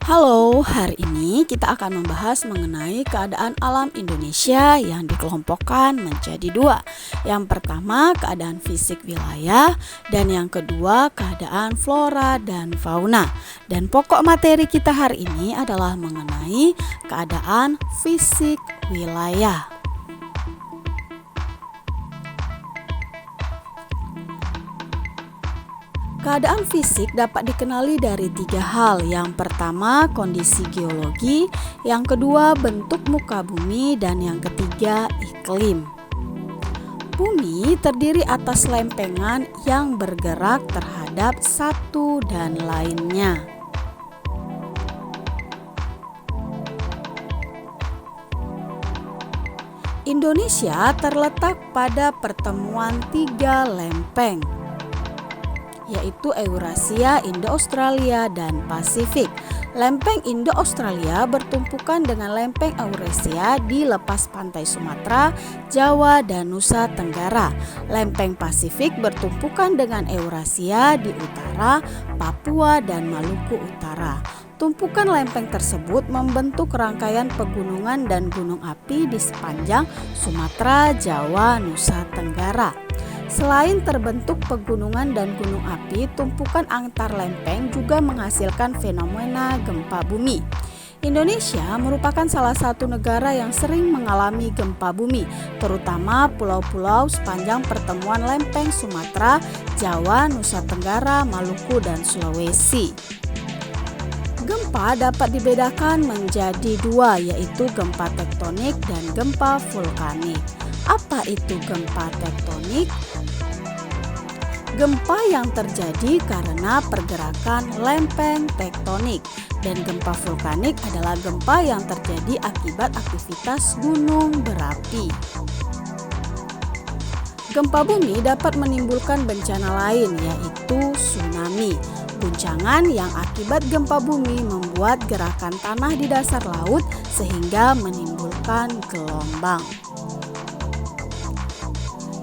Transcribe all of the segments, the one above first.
Halo, hari ini kita akan membahas mengenai keadaan alam Indonesia yang dikelompokkan menjadi dua. Yang pertama, keadaan fisik wilayah, dan yang kedua, keadaan flora dan fauna. Dan pokok materi kita hari ini adalah mengenai keadaan fisik wilayah. Keadaan fisik dapat dikenali dari tiga hal. Yang pertama, kondisi geologi, yang kedua, bentuk muka bumi, dan yang ketiga, iklim. Bumi terdiri atas lempengan yang bergerak terhadap satu dan lainnya. Indonesia terletak pada pertemuan tiga lempeng, yaitu Eurasia, Indo-Australia, dan Pasifik. Lempeng Indo-Australia bertumpukan dengan lempeng Eurasia di lepas pantai Sumatera, Jawa, dan Nusa Tenggara. Lempeng Pasifik bertumpukan dengan Eurasia di utara, Papua, dan Maluku Utara. Tumpukan lempeng tersebut membentuk rangkaian pegunungan dan gunung api di sepanjang Sumatera, Jawa, Nusa Tenggara. Selain terbentuk pegunungan dan gunung api, tumpukan antar lempeng juga menghasilkan fenomena gempa bumi. Indonesia merupakan salah satu negara yang sering mengalami gempa bumi, terutama pulau-pulau sepanjang pertemuan lempeng Sumatera, Jawa, Nusa Tenggara, Maluku, dan Sulawesi. Gempa dapat dibedakan menjadi dua, yaitu gempa tektonik dan gempa vulkanik. Apa itu gempa tektonik? Gempa yang terjadi karena pergerakan lempeng tektonik, dan gempa vulkanik adalah gempa yang terjadi akibat aktivitas gunung berapi. Gempa bumi dapat menimbulkan bencana lain, yaitu tsunami. Guncangan yang akibat gempa bumi membuat gerakan tanah di dasar laut sehingga menimbulkan gelombang.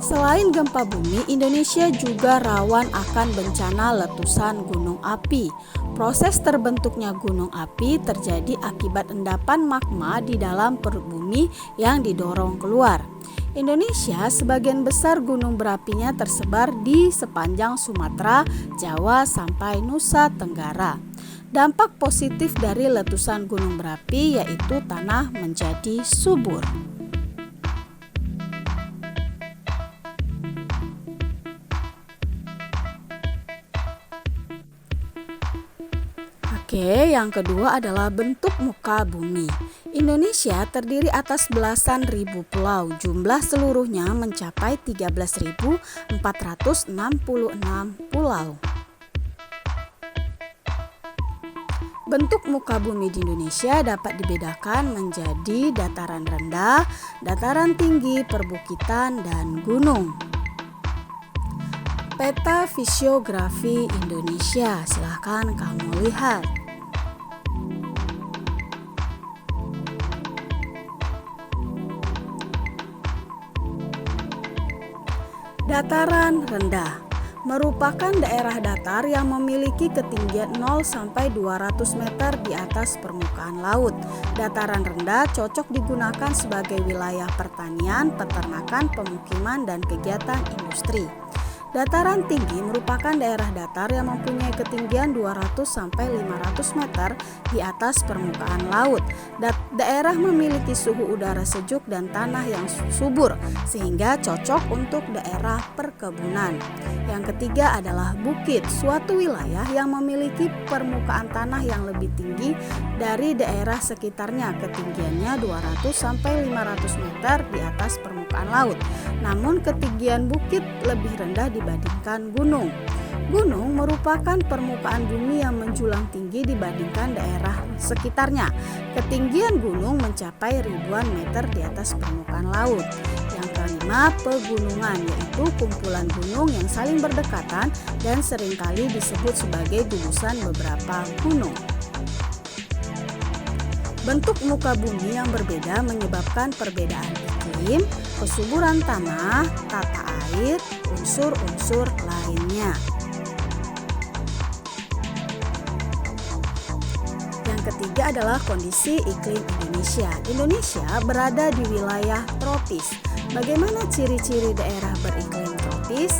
Selain gempa bumi, Indonesia juga rawan akan bencana letusan gunung api. Proses terbentuknya gunung api terjadi akibat endapan magma di dalam perut bumi yang didorong keluar. Indonesia sebagian besar gunung berapinya tersebar di sepanjang Sumatera, Jawa, sampai Nusa Tenggara. Dampak positif dari letusan gunung berapi yaitu tanah menjadi subur. Oke, yang kedua adalah bentuk muka bumi. Indonesia terdiri atas belasan ribu pulau. Jumlah seluruhnya mencapai 13.466 pulau. Bentuk muka bumi di Indonesia dapat dibedakan menjadi dataran rendah, dataran tinggi, perbukitan, dan gunung. Peta fisiografi Indonesia, silahkan kamu lihat. Dataran rendah merupakan daerah datar yang memiliki ketinggian 0 sampai 200 meter di atas permukaan laut. Dataran rendah cocok digunakan sebagai wilayah pertanian, peternakan, pemukiman, dan kegiatan industri. Dataran tinggi merupakan daerah datar yang mempunyai ketinggian 200 sampai 500 meter di atas permukaan laut. Daerah memiliki suhu udara sejuk dan tanah yang subur sehingga cocok untuk daerah perkebunan. Yang ketiga adalah bukit, suatu wilayah yang memiliki permukaan tanah yang lebih tinggi dari daerah sekitarnya, ketinggiannya 200 sampai 500 meter di atas permukaan laut. Namun ketinggian bukit lebih rendah dibandingkan gunung. Gunung merupakan permukaan bumi yang menjulang tinggi dibandingkan daerah sekitarnya. Ketinggian gunung mencapai ribuan meter di atas permukaan laut. Yang kelima, pegunungan, yaitu kumpulan gunung yang saling berdekatan dan seringkali disebut sebagai gugusan beberapa gunung. Bentuk muka bumi yang berbeda menyebabkan perbedaan iklim, kesuburan tanah, tata air, unsur-unsur lainnya. Yang Yang ketiga adalah kondisi iklim Indonesia. Indonesia berada di wilayah tropis. Bagaimana ciri-ciri daerah beriklim tropis?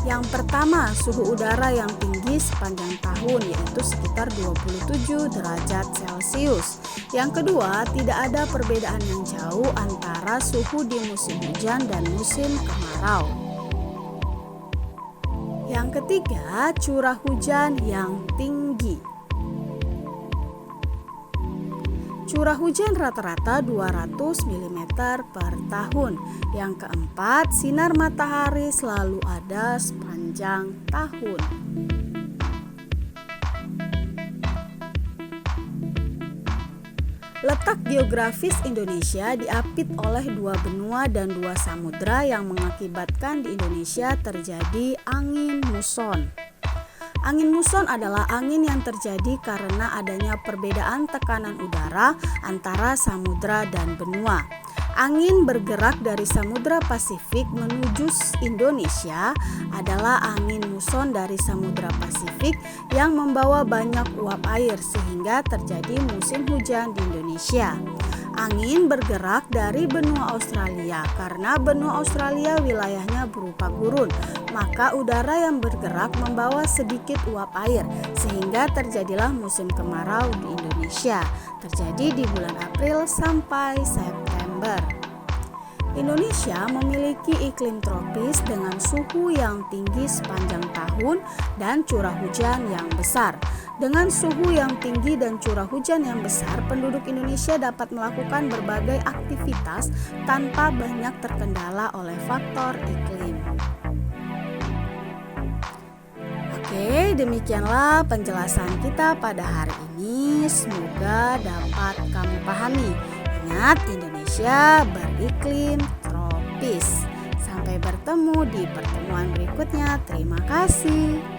Yang pertama, suhu udara yang tinggi sepanjang tahun, yaitu sekitar 27 derajat Celcius. Yang kedua, tidak ada perbedaan yang jauh antara suhu di musim hujan dan musim kemarau. Yang ketiga, curah hujan yang tinggi. Curah hujan rata-rata 200 mm per tahun. Yang keempat, sinar matahari selalu ada sepanjang tahun. Letak geografis Indonesia diapit oleh 2 benua dan 2 samudra yang mengakibatkan di Indonesia terjadi angin muson. Angin muson adalah angin yang terjadi karena adanya perbedaan tekanan udara antara samudra dan benua. Angin bergerak dari Samudra Pasifik menuju Indonesia adalah angin muson dari Samudra Pasifik yang membawa banyak uap air sehingga terjadi musim hujan di Indonesia. Angin bergerak dari benua Australia karena benua Australia wilayahnya berupa gurun, maka udara yang bergerak membawa sedikit uap air sehingga terjadilah musim kemarau di Indonesia, terjadi di bulan April sampai September. Indonesia memiliki iklim tropis dengan suhu yang tinggi sepanjang tahun dan curah hujan yang besar. Dengan suhu yang tinggi dan curah hujan yang besar, penduduk Indonesia dapat melakukan berbagai aktivitas tanpa banyak terkendala oleh faktor iklim. Oke, demikianlah penjelasan kita pada hari ini. Semoga dapat kamu pahami. Ingat, Indonesia beriklim tropis. Sampai bertemu di pertemuan berikutnya. Terima kasih.